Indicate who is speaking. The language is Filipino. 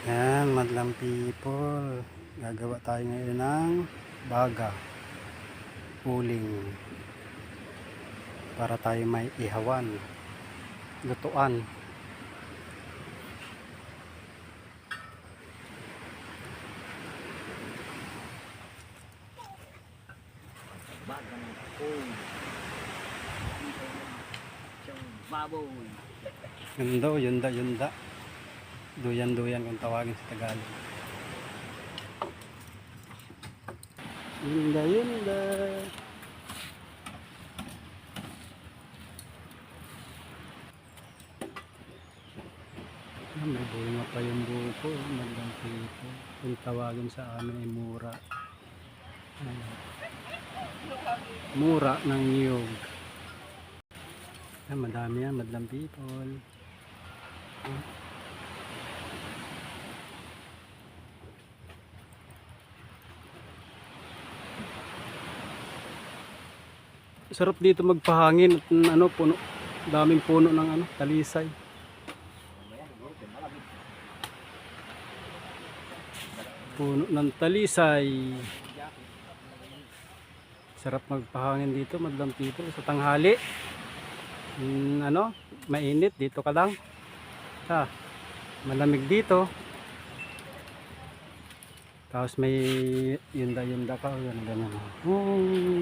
Speaker 1: Yan, madlang people. Gagawa tayo ngayon ng baga, uling, para tayo may ihawan, lutuan.
Speaker 2: Baga ng apoy. Siyang baboy.
Speaker 1: Yunda. Duyan kung tawagin sa Tagalog. Yunda. May bunga pa yung buko. Magandang pito. Kung tawagin sa amin ay mura. Mura ng niyog. Madami yan, madlang people. Sarap dito magpahangin at puno, daming puno ng talisay. Puno ng talisay. Sarap magpahangin dito, madlang people, sa tanghali. Mainit dito ka lang. Malamig dito. Tapos may yunda ka, ganun.